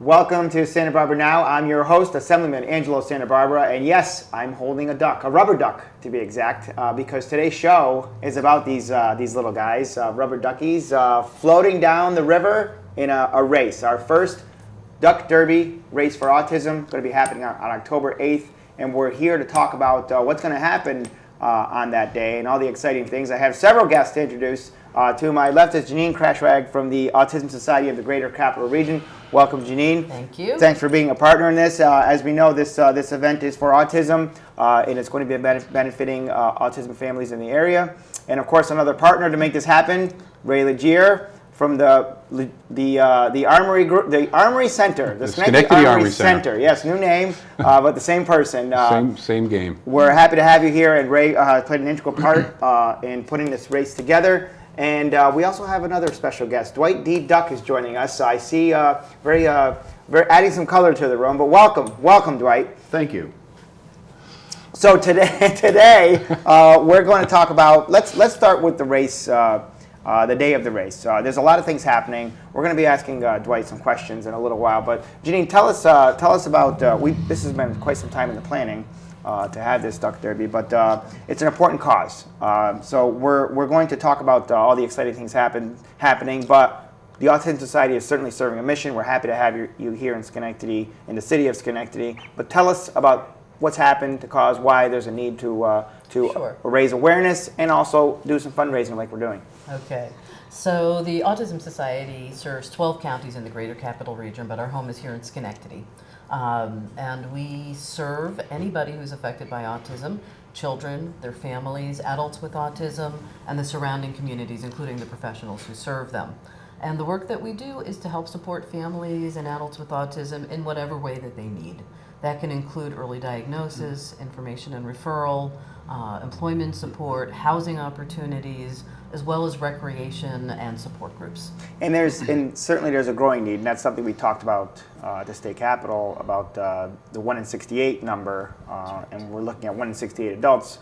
Welcome to Santabarbara Now. I'm your host, Assemblyman Angelo Santabarbara, and yes, I'm holding a duck, a rubber duck to be exact, because today's show is about these little guys, rubber duckies, floating down the river in a race. Our first Duck Derby race for autism, going to be happening on October 8th, and we're here to talk about what's going to happen on that day and all the exciting things. I have several guests to introduce. To my left is Janine Crashwag from the Autism Society of the Greater Capital Region. Welcome, Janine. Thank you. Thanks for being a partner in this. As we know, this event is for autism, and it's going to be benefiting autism families in the area. And of course, another partner to make this happen, Ray Legier from the Armory Group, the Armory Center, the Schenectady Armory Center. Yes, new name, but the same person. Same game. We're happy to have you here, and Ray played an integral part in putting this race together. And we also have another special guest. Dwight D. Duck is joining us. I see very adding some color to the room, but welcome, Dwight. Thank you. So today we're going to talk about, let's start with the race, the day of the race. There's a lot of things happening. We're going to be asking Dwight some questions in a little while, but Janine, tell us about, this has been quite some time in the planning. To have this Duck Derby, but it's an important cause. So we're going to talk about all the exciting things happening, but the Autism Society is certainly serving a mission. We're happy to have you here in Schenectady, in the city of Schenectady. But tell us about what's happened to cause why there's a need to Sure. raise awareness and also do some fundraising like we're doing. Okay. So the Autism Society serves 12 counties in the Greater Capital Region, but our home is here in Schenectady. And we serve anybody who's affected by autism, children, their families, adults with autism, and the surrounding communities, including the professionals who serve them. And the work that we do is to help support families and adults with autism in whatever way that they need. That can include early diagnosis, information and referral, employment support, housing opportunities, as well as recreation and support groups. And certainly there's a growing need, and that's something we talked about at the state capitol about the 1 in 68 number, and we're looking at 1 in 68 adults.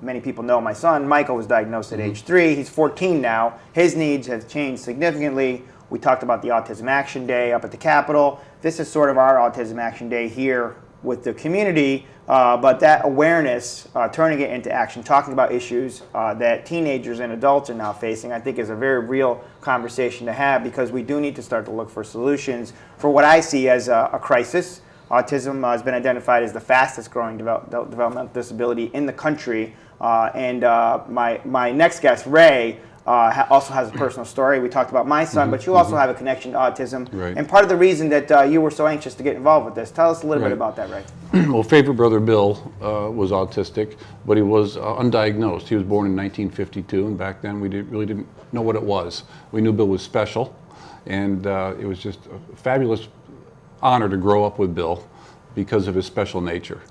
Many people know my son Michael was diagnosed at age 3. He's 14 now. His needs have changed significantly. We talked about the Autism Action Day up at the Capitol. This is sort of our Autism Action Day here with the community, but that awareness, turning it into action, talking about issues that teenagers and adults are now facing, I think is a very real conversation to have, because we do need to start to look for solutions for what I see as a crisis. Autism has been identified as the fastest growing developmental disability in the country, and my next guest, Ray, also has a personal story. We talked about my son, but you also have a connection to autism. Right. And part of the reason that you were so anxious to get involved with this, tell us a little bit about that, Ray. Well, favorite brother Bill was autistic, but he was undiagnosed. He was born in 1952, and back then we really didn't know what it was. We knew Bill was special, and it was just a fabulous honor to grow up with Bill because of his special nature.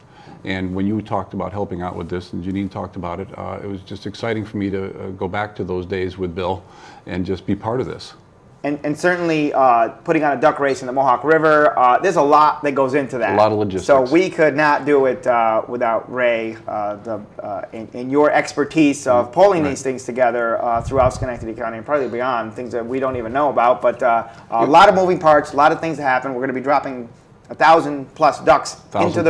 And when you talked about helping out with this, and Janine talked about it, it was just exciting for me to go back to those days with Bill and just be part of this. And certainly putting on a duck race in the Mohawk River, there's a lot that goes into that. A lot of logistics. So we could not do it without Ray, in your expertise of pulling these things together throughout Schenectady County and probably beyond, things that we don't even know about. But a lot of moving parts, a lot of things that happen. We're going to be dropping 1,000+ ducks into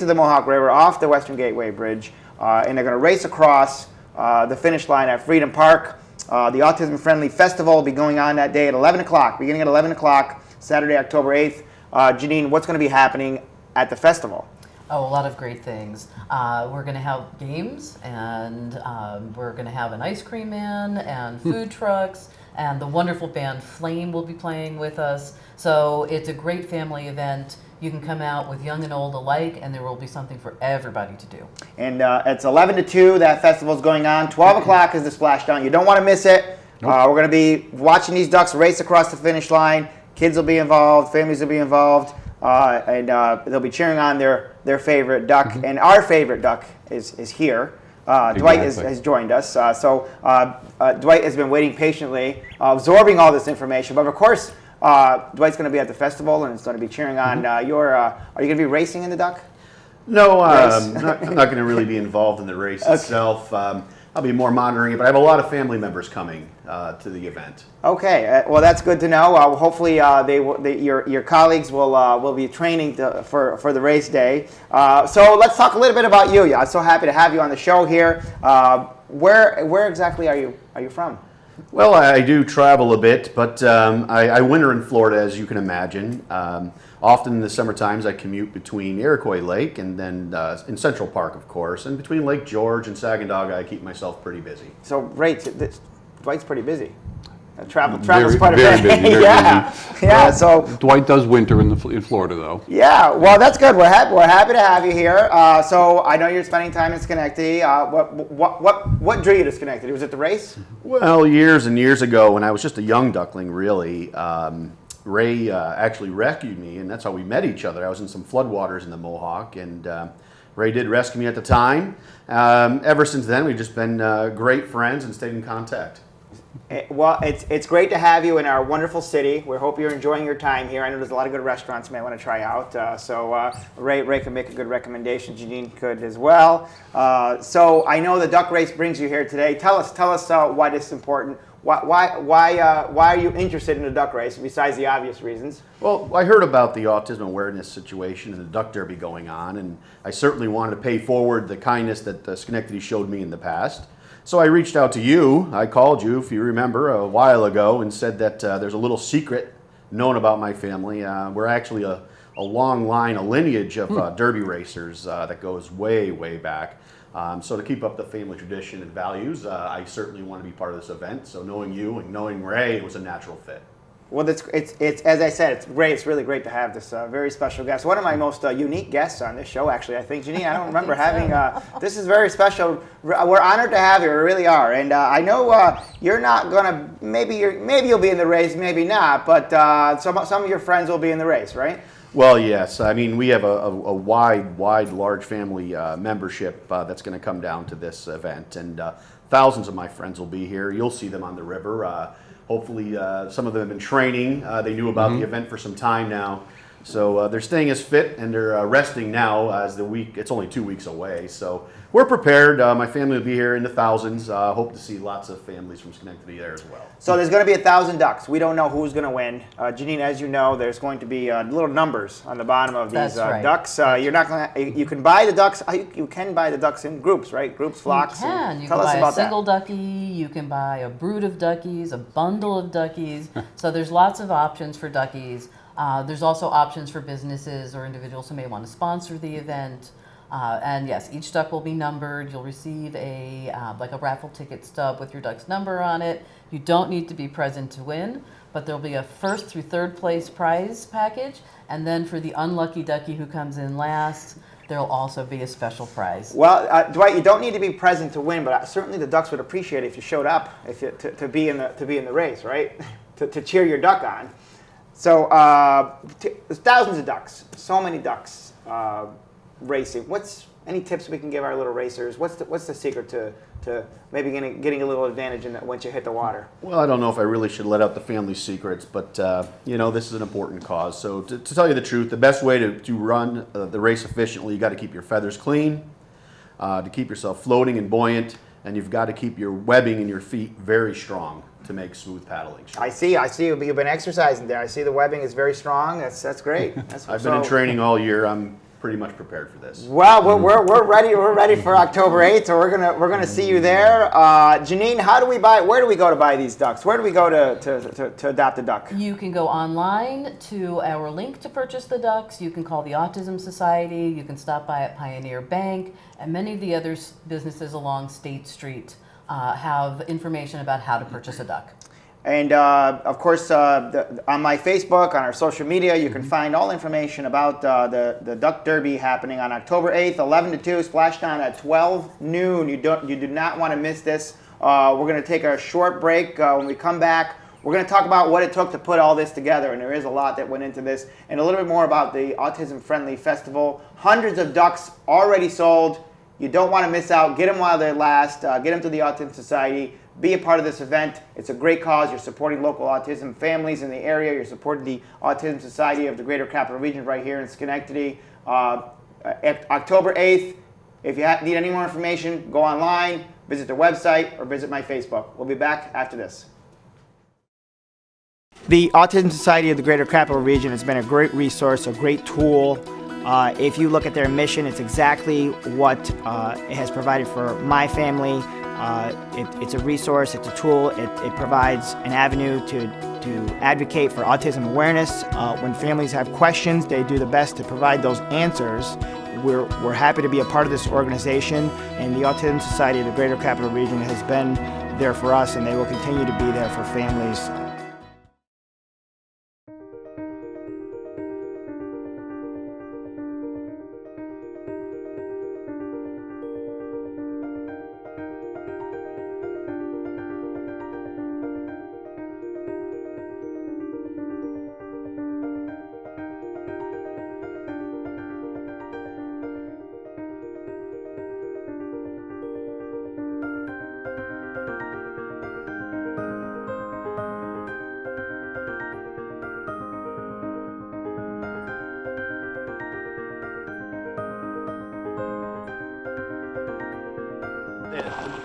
the Mohawk River off the Western Gateway Bridge, and they're going to race across the finish line at Freedom Park. The Autism Friendly Festival will be going on that day at 11 o'clock, beginning at 11 o'clock, Saturday, October 8th. Janine, what's going to be happening at the festival? Oh, a lot of great things. We're going to have games, and we're going to have an ice cream man and food trucks, and the wonderful band Flame will be playing with us. So it's a great family event. You can come out with young and old alike, and there will be something for everybody to do. And it's 11 to 2, that festival's going on. 12 o'clock is the splashdown. You don't want to miss it. Nope. We're going to be watching these ducks race across the finish line. Kids will be involved, families will be involved, and they'll be cheering on their favorite duck. And our favorite duck is here. Exactly. Dwight has joined us. So Dwight has been waiting patiently, absorbing all this information. But of course, Dwight's going to be at the festival and is going to be cheering on are you going to be racing in the duck? No, I'm not going to really be involved in the race itself. I'll be more monitoring it. But I have a lot of family members coming to the event. Okay, well that's good to know. Hopefully, your colleagues will be training for the race day. So let's talk a little bit about you. I'm so happy to have you on the show here. Where exactly are you from? Well, I do travel a bit, but I winter in Florida, as you can imagine. Often in the summer times, I commute between Iroquois Lake and then in Central Park, of course, and between Lake George and Sacandaga, I keep myself pretty busy. So, Dwight's pretty busy. Travels Very- quite a very bit. busy, very yeah, busy. yeah. So, Dwight does winter in Florida, though. yeah. Well, that's good. We're happy to have you here. So, I know you're spending time in Schenectady. What drew you to Schenectady? Was it the race? Well, years and years ago, when I was just a young duckling, really, Ray actually rescued me, and that's how we met each other. I was in some floodwaters in the Mohawk, and Ray did rescue me at the time. Ever since then, we've just been great friends and stayed in contact. Well, it's great to have you in our wonderful city. We hope you're enjoying your time here. I know there's a lot of good restaurants you may want to try out. Ray can make a good recommendation. Janine could as well. So I know the duck race brings you here today. Tell us why this is important. Why are you interested in the duck race besides the obvious reasons? Well, I heard about the autism awareness situation and the duck derby going on, and I certainly wanted to pay forward the kindness that Schenectady showed me in the past. So I reached out to you. I called you, if you remember, a while ago and said that there's a little secret known about my family. We're actually a long line, a lineage of derby racers that goes way, way back. So to keep up the family tradition and values, I certainly want to be part of this event. So knowing you and knowing Ray, it was a natural fit. Well, it's as I said, it's great. It's really great to have this very special guest. One of my most unique guests on this show, actually. I think, Janine, I don't remember having. This is very special. We're honored to have you. We really are. And I know you're not gonna. Maybe you'll be in the race, maybe not. But some of your friends will be in the race, right? Well, yes. I mean, we have a wide, large family membership that's going to come down to this event, and thousands of my friends will be here. You'll see them on the river. Hopefully, some of them have been training. They knew about the event for some time now. So they're staying as fit and they're resting now as the week, it's only 2 weeks away. So we're prepared. My family will be here in the thousands. Hope to see lots of families from Schenectady there as well. So there's going to be 1,000 ducks. We don't know who's going to win. Janine, as you know, there's going to be little numbers on the bottom of these right. ducks. You're not going to. You can buy the ducks. You can buy the ducks in groups, right? Groups, flocks. You can. You tell can us buy about a single ducky. You can buy a brood of duckies, a bundle of duckies. So there's lots of options for duckies. There's also options for businesses or individuals who may want to sponsor the event. And yes, each duck will be numbered. You'll receive a raffle ticket stub with your duck's number on it. You don't need to be present to win, but there'll be a first through third place prize package. And then for the unlucky ducky who comes in last, there'll also be a special prize. Well, Dwight, you don't need to be present to win, but certainly the ducks would appreciate it if you showed up, to be in the race, right? to cheer your duck on. So there's thousands of ducks, so many ducks racing. Any tips we can give our little racers? What's the secret to maybe getting a little advantage in that once you hit the water? Well, I don't know if I really should let out the family secrets, but this is an important cause. So to tell you the truth, the best way to run the race efficiently, you got to keep your feathers clean, to keep yourself floating and buoyant, and you've got to keep your webbing in your feet very strong to make smooth paddling. I see. You've been exercising there. I see the webbing is very strong. That's great. I've been in training all year. I'm pretty much prepared for this. Well, we're ready. We're ready for October 8th, so we're gonna see you there. Janine, where do we go to buy these ducks? Where do we go to adopt a duck? You can go online to our link to purchase the ducks. You can call the Autism Society. You can stop by at Pioneer Bank, and many of the other businesses along State Street have information about how to purchase a duck. And of course, on my Facebook, on our social media, you can find all information about the Duck Derby happening on October 8th, 11 to 2, splashdown at 12 noon. You do not want to miss this. We're going to take a short break. When we come back, we're going to talk about what it took to put all this together, and there is a lot that went into this, and a little bit more about the Autism Friendly Festival. Hundreds of ducks already sold. You don't want to miss out. Get them while they last. Get them to the Autism Society. Be a part of this event. It's a great cause. You're supporting local autism families in the area. You're supporting the Autism Society of the Greater Capital Region right here in Schenectady. October 8th, if you need any more information, go online. visit their website, or visit my Facebook. We'll be back after this. The Autism Society of the Greater Capital Region has been a great resource, a great tool. If you look at their mission, it's exactly what it has provided for my family. It's a resource, it's a tool, it provides an avenue to advocate for autism awareness. When families have questions, they do the best to provide those answers. We're happy to be a part of this organization, and the Autism Society of the Greater Capital Region has been there for us, and they will continue to be there for families.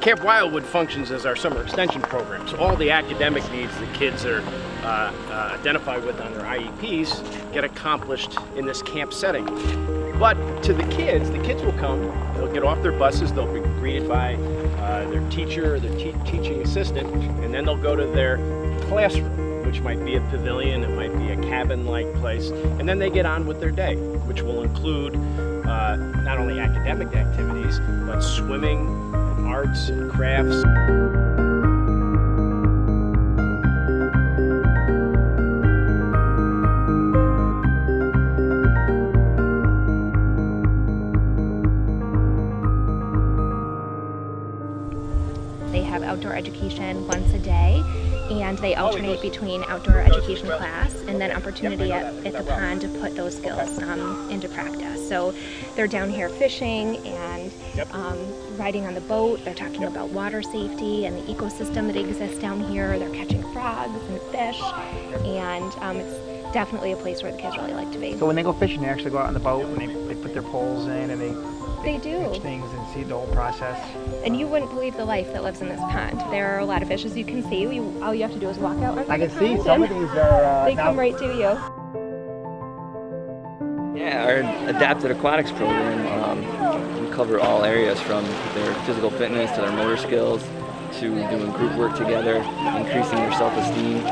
Camp Wildwood functions as our summer extension program, so all the academic needs the kids are identified with on their IEPs get accomplished in this camp setting. But to the kids will come, they'll get off their buses, they'll be greeted by their teacher or their teaching assistant, and then they'll go to their classroom, which might be a pavilion, it might be a cabin-like place, and then they get on with their day, which will include not only academic activities, but swimming, arts and crafts. They have outdoor education once a day, and they alternate between outdoor education class and then opportunity at the pond to put those skills into practice. So they're down here fishing and riding on the boat. They're talking about water safety and the ecosystem that exists down here. They're catching frogs and fish, and it's definitely a place where the kids really like to be. So when they go fishing, they actually go out on the boat and they put their poles in and They do. catch things and see the whole process. And you wouldn't believe the life that lives in this pond. There are a lot of fish, as you can see. All you have to do is walk out onto I the can see pond some of and these are they come right to you. Yeah, our adapted aquatics program, we cover all areas from their physical fitness to their motor skills to doing group work together, increasing their self-esteem.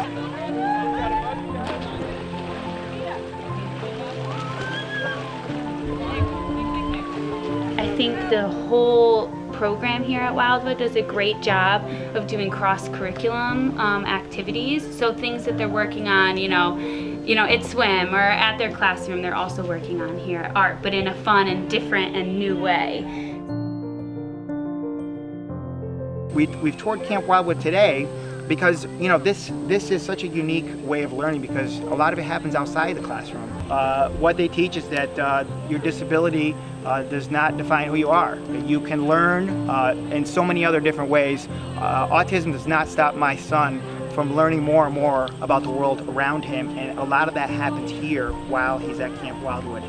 I think the whole program here at Wildwood does a great job of doing cross-curriculum activities. So things that they're working on, you know, at swim or at their classroom, they're also working on here at art, but in a fun and different and new way. We've toured Camp Wildwood today because this is such a unique way of learning, because a lot of it happens outside the classroom. What they teach is that your disability does not define who you are. You can learn in so many other different ways. Autism does not stop my son from learning more and more about the world around him, and a lot of that happens here while he's at Camp Wildwood.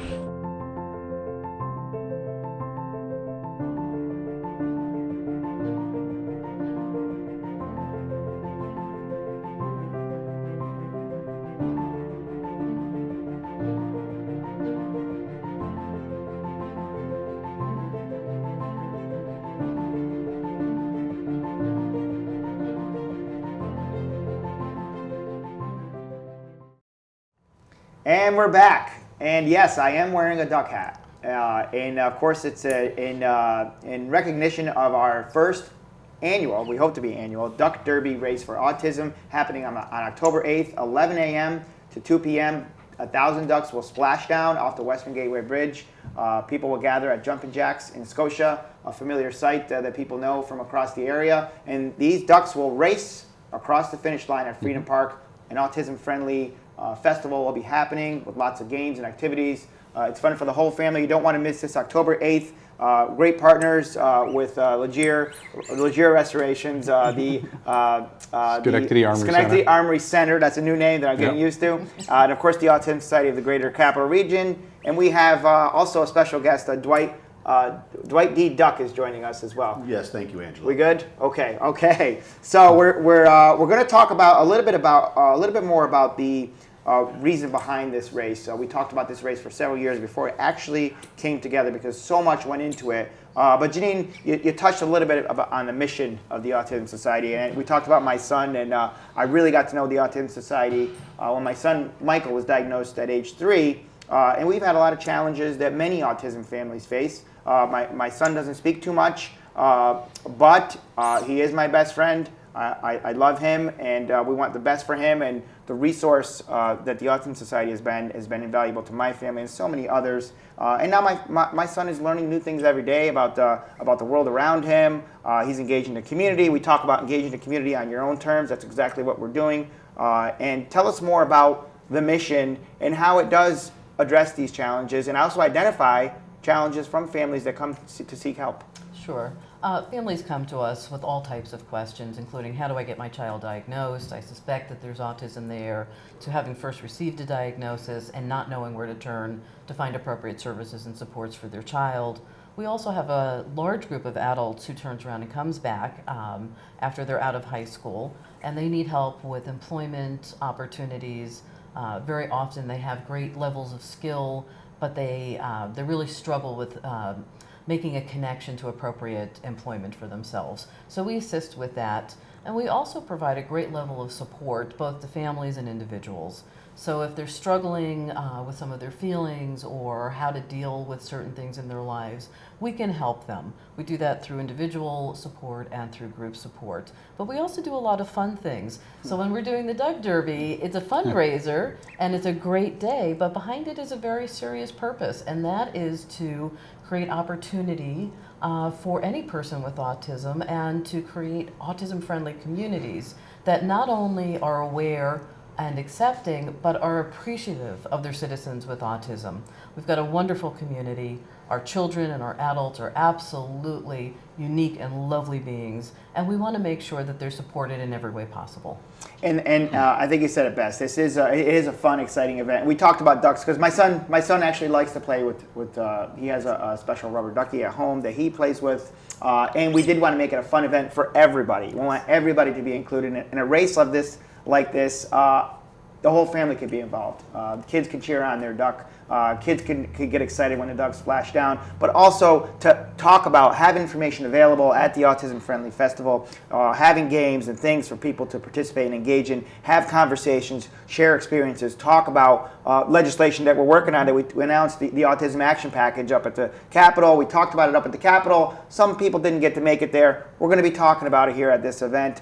And we're back. And yes, I am wearing a duck hat. And of course, it's in recognition of our first annual, we hope to be annual, Duck Derby Race for Autism, happening on October 8th, 11 a.m. to 2 p.m. 1,000 ducks will splash down off the Western Gateway Bridge. People will gather at Jumpin' Jacks in Scotia, a familiar site that people know from across the area. And these ducks will race across the finish line at Freedom Park. An autism-friendly festival will be happening with lots of games and activities. It's fun for the whole family. You don't want to miss this October 8th. Great partners with Legier Restorations, the Schenectady Armory Center. That's a new name that I'm getting used to. And of course, the Autism Society of the Greater Capital Region. And we have also a special guest, Dwight Dwight D. Duck is joining us as well. Yes, thank you, Angela. We good? Okay, okay. So we're going to talk about a little bit more about the reason behind this race. We talked about this race for several years before it actually came together because so much went into it. But Janine, you touched a little bit on the mission of the Autism Society, and we talked about my son, and I really got to know the Autism Society when my son Michael was diagnosed at age 3, and we've had a lot of challenges that many autism families face. My son doesn't speak too much, but he is my best friend. I love him, and we want the best for him. And the resource that the Autism Society has been invaluable to my family and so many others. And now my son is learning new things every day about the world around him. He's engaged in the community. We talk about engaging the community on your own terms. That's exactly what we're doing. And tell us more about the mission and how it does address these challenges, and also identify challenges from families that come to seek help. Sure. Families come to us with all types of questions, including how do I get my child diagnosed? I suspect that there's autism there, to having first received a diagnosis and not knowing where to turn to find appropriate services and supports for their child. We also have a large group of adults who turns around and comes back after they're out of high school, and they need help with employment opportunities. Very often they have great levels of skill, but they really struggle with making a connection to appropriate employment for themselves. So we assist with that. And we also provide a great level of support, both to families and individuals. So if they're struggling with some of their feelings or how to deal with certain things in their lives, we can help them. We do that through individual support and through group support. But we also do a lot of fun things. So when we're doing the Doug Derby, it's a fundraiser and it's a great day, but behind it is a very serious purpose, and that is to create opportunity for any person with autism and to create autism-friendly communities that not only are aware and accepting, but are appreciative of their citizens with autism. We've got a wonderful community. Our children and our adults are absolutely unique and lovely beings, and we want to make sure that they're supported in every way possible. And I think you said it best. It is a fun, exciting event. We talked about ducks because my son actually likes to play with he has a special rubber ducky at home that he plays with, and we did want to make it a fun event for everybody. We want everybody to be included in a race like this. The whole family can be involved. Kids can cheer on their duck. Kids can get excited when the ducks splash down, but also to talk about, have information available at the Autism Friendly Festival, having games and things for people to participate and engage in, have conversations, share experiences, talk about legislation that we're working on. That we announced the Autism Action Package up at the Capitol. We talked about it up at the Capitol. Some people didn't get to make it there. We're going to be talking about it here at this event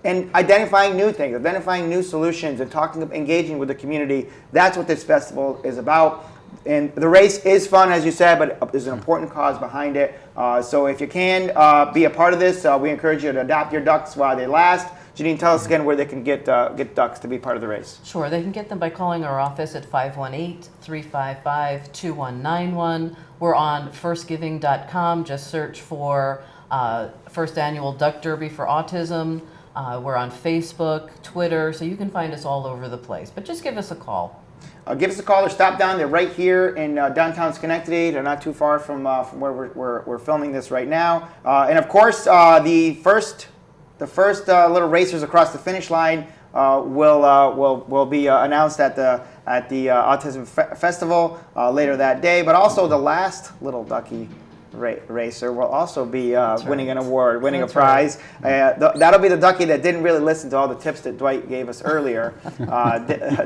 and identifying new things, identifying new solutions, and engaging with the community. That's what this festival is about. And the race is fun, as you said, but there's an important cause behind it. So if you can be a part of this, we encourage you to adopt your ducks while they last. Janine, tell us again where they can get ducks to be part of the race. Sure, they can get them by calling our office at 518-355-2191. We're on firstgiving.com. Just search for First Annual Duck Derby for Autism. We're on Facebook, Twitter, so you can find us all over the place. But just give us a call. Give us a call or stop down. They're right here in downtown Schenectady. They're not too far from where we're filming this right now. And of course, the first little racers across the finish line will be announced at the Autism Festival later that day. But also the last little ducky racer will also be winning an award, winning a prize. That'll be the ducky that didn't really listen to all the tips that Dwight gave us earlier.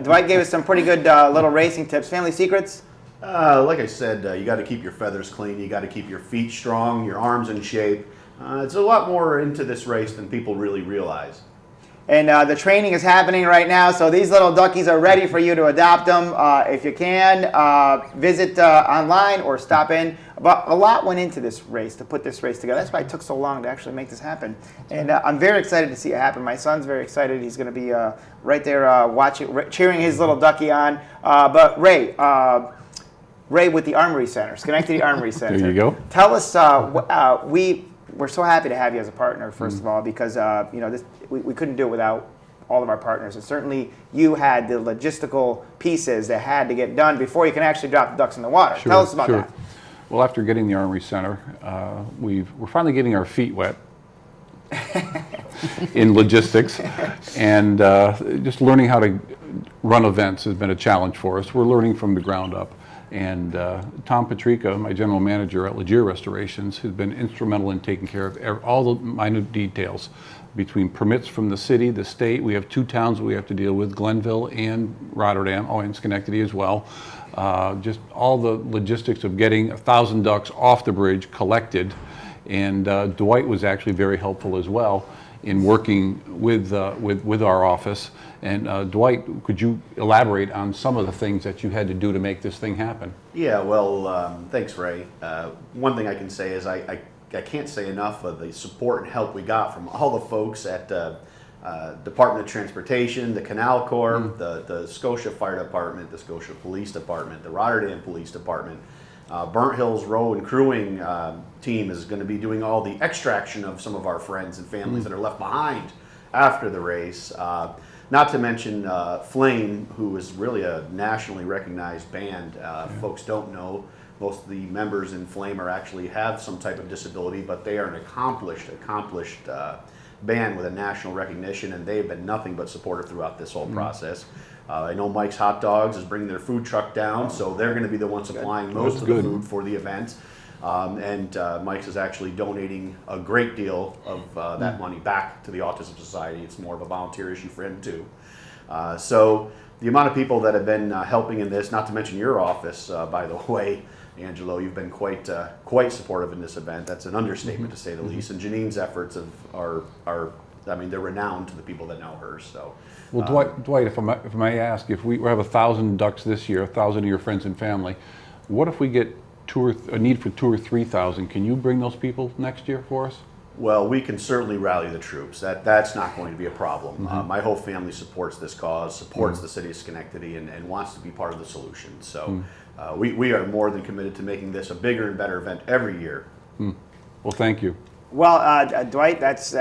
Dwight gave us some pretty good little racing tips. Family secrets? Like I said, you got to keep your feathers clean. You got to keep your feet strong, your arms in shape. It's a lot more into this race than people really realize. And the training is happening right now, so these little duckies are ready for you to adopt them. If you can, visit online or stop in. But a lot went into this race, to put this race together. That's why it took so long to actually make this happen. And I'm very excited to see it happen. My son's very excited. He's going to be right there watching, cheering his little ducky on. But Ray with the Armory Center, Schenectady Armory Center. There you go. Tell us, we're so happy to have you as a partner, first of all, because we couldn't do it without all of our partners. And certainly you had the logistical pieces that had to get done before you can actually drop the ducks in the water. Sure, Tell us about sure. that. Well, after getting the Armory Center, we're finally getting our feet wet in logistics, and just learning how to run events has been a challenge for us. We're learning from the ground up. And Tom Patrica, my general manager at Legier Restorations, has been instrumental in taking care of all the minute details between permits from the city, the state. We have 2 towns we have to deal with, Glenville and Rotterdam, and Schenectady as well. Just all the logistics of getting 1,000 ducks off the bridge collected. And Dwight was actually very helpful as well in working with our office. And Dwight, could you elaborate on some of the things that you had to do to make this thing happen? Yeah, well, thanks, Ray. One thing I can say is I can't say enough of the support and help we got from all the folks at Department of Transportation, the Canal Corps, the Scotia Fire Department, the Scotia Police Department, the Rotterdam Police Department. Burnt Hills Row and Crewing team is going to be doing all the extraction of some of our friends and families that are left behind after the race. Not to mention Flame, who is really a nationally recognized band. Folks don't know, most of the members in Flame actually have some type of disability, but they are an accomplished band with a national recognition, and they've been nothing but supportive throughout this whole process. I know Mike's Hot Dogs is bringing their food truck down, so they're going to be the ones supplying most of the food for the event. And Mike's is actually donating a great deal of that money back to the Autism Society. It's more of a volunteer issue for him too. So the amount of people that have been helping in this, not to mention your office, by the way, Angelo, you've been quite supportive in this event. That's an understatement to say the least. And Janine's efforts are I mean, they're renowned to the people that know her. So, well, Dwight, if I may ask, if we have 1,000 ducks this year, 1,000 of your friends and family, what if we get a need for 2,000 or 3,000? Can you bring those people next year for us? Well, we can certainly rally the troops. That's not going to be a problem. My whole family supports this cause, supports the city of Schenectady, and wants to be part of the solution. So we are more than committed to making this a bigger and better event every year. Well, thank you. Well, Dwight, that's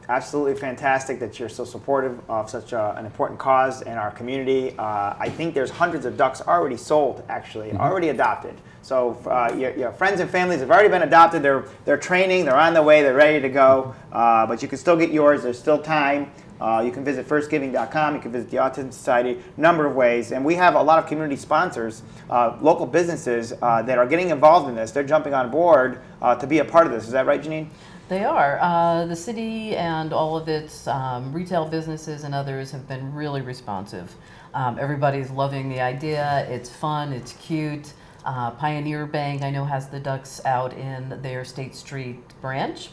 absolutely fantastic that you're so supportive of such an important cause in our community. I think there's hundreds of ducks already sold, actually, already adopted. So your friends and families have already been adopted. They're training, they're on the way, they're ready to go. But you can still get yours. There's still time. You can visit firstgiving.com. You can visit the Autism Society, a number of ways. And we have a lot of community sponsors, local businesses that are getting involved in this. They're jumping on board to be a part of this. Is that right, Janine? They are. The city and all of its retail businesses and others have been really responsive. Everybody's loving the idea. It's fun. It's cute. Pioneer Bank, I know, has the ducks out in their State Street branch.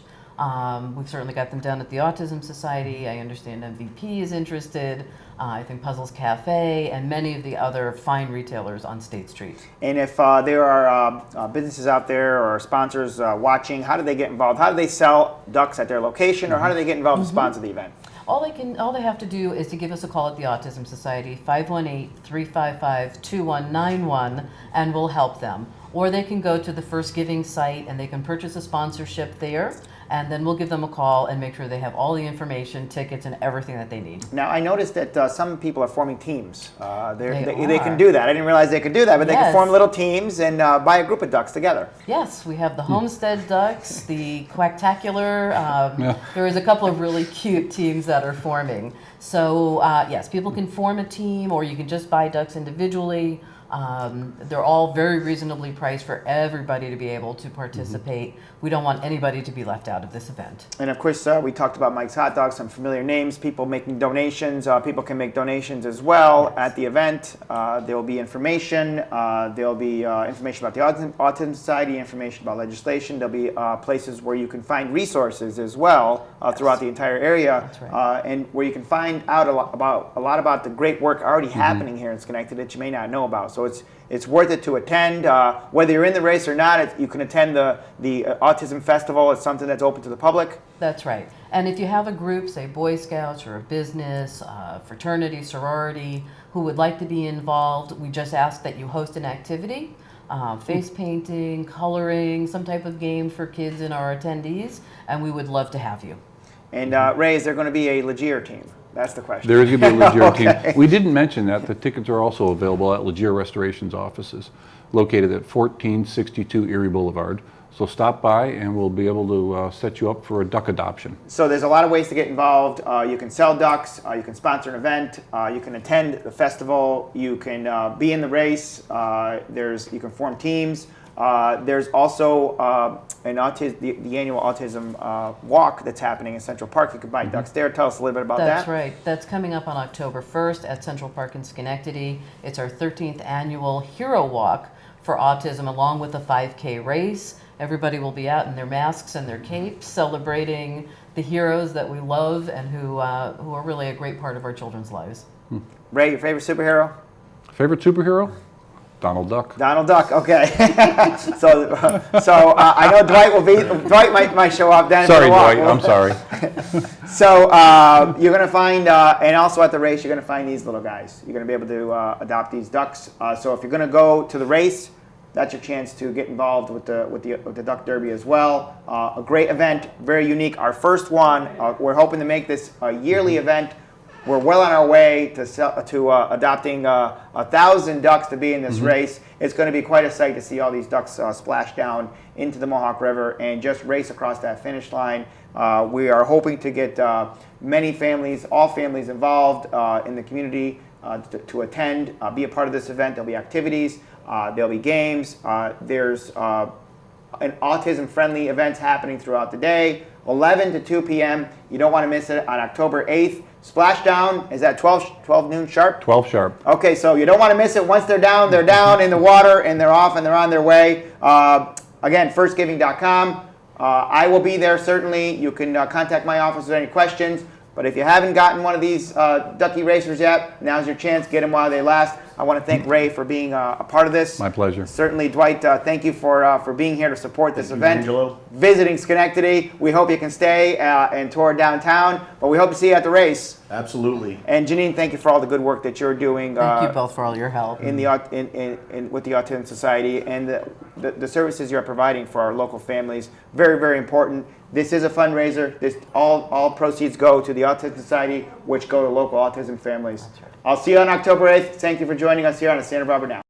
We've certainly got them down at the Autism Society. I understand MVP is interested. I think Puzzles Cafe and many of the other fine retailers on State Street. And if there are businesses out there or sponsors watching, how do they get involved? How do they sell ducks at their location, or how do they get involved to sponsor the event? All they have to do is to give us a call at the Autism Society, 518-355-2191, and we'll help them. Or they can go to the First Giving site and they can purchase a sponsorship there, and then we'll give them a call and make sure they have all the information, tickets, and everything that they need. Now, I noticed that some people are forming teams. They can do that. I didn't realize they could do that, but they can form little teams and buy a group of ducks together. Yes, we have the Homestead Ducks, the Quacktacular. There is a couple of really cute teams that are forming. So, yes, people can form a team, or you can just buy ducks individually. They're all very reasonably priced for everybody to be able to participate. We don't want anybody to be left out of this event. And of course, we talked about Mike's Hot Dogs, some familiar names, people making donations. People can make donations as well at the event. There will be information. There will be information about the Autism Society, information about legislation. There'll be places where you can find resources as well throughout the entire area. That's right. And where you can find out a lot about the great work already happening here in Schenectady that you may not know about. So it's worth it to attend. Whether you're in the race or not, you can attend the Autism Festival. It's something that's open to the public. That's right. And if you have a group, say Boy Scouts or a business, fraternity, sorority, who would like to be involved, we just ask that you host an activity, face painting, coloring, some type of game for kids and our attendees, and we would love to have you. And Ray, is there going to be a Legier team? That's the question. There is going to be a Legier team. We didn't mention that. The tickets are also available at Legier Restorations offices. located at 1462 Erie Boulevard. So stop by and we'll be able to set you up for a duck adoption. So there's a lot of ways to get involved. You can sell ducks, you can sponsor an event, you can attend the festival, you can be in the race, you can form teams. There's also the annual autism walk that's happening in Central Park. You can buy ducks there. Tell us a little bit about that. That's right. That's coming up on October 1st at Central Park in Schenectady. It's our 13th annual Hero Walk for autism, along with a 5K race. Everybody will be out in their masks and their capes, celebrating the heroes that we love and who are really a great part of our children's lives. Ray, your favorite superhero? Favorite superhero? Donald Duck. Donald Duck. Okay. so I know Dwight might show up then. Sorry, for the walk. Dwight. I'm sorry. So you're going to find, and also at the race, you're going to find these little guys. You're going to be able to adopt these ducks. So if you're going to go to the race, that's your chance to get involved with the Duck Derby as well. A great event, very unique. Our first one. We're hoping to make this a yearly event. We're well on our way to adopting 1,000 ducks to be in this race. It's going to be quite a sight to see all these ducks splash down into the Mohawk River and just race across that finish line. We are hoping to get many families, all families involved in the community to attend, be a part of this event. There'll be activities, there'll be games. There's an autism-friendly events happening throughout the day, 11 to 2 p.m. You don't want to miss it on October 8th. Splashdown is at 12 noon sharp? 12 sharp. Okay, so you don't want to miss it. Once they're down in the water, and they're off and they're on their way. Again, firstgiving.com. I will be there, certainly. You can contact my office with any questions. But if you haven't gotten one of these ducky racers yet, now's your chance. Get them while they last. I want to thank Ray for being a part of this. My pleasure. Certainly, Dwight, thank you for being here to support this event. Angelo. Visiting Schenectady. We hope you can stay and tour downtown, but we hope to see you at the race. Absolutely. And Janine, thank you for all the good work that you're doing. Thank you both for all your help. With the Autism Society and the services you're providing for our local families. Very, very important. This is a fundraiser. All proceeds go to the Autism Society, which go to local autism families. That's right. I'll see you on October 8th. Thank you for joining us here on the Santa Barbara Now.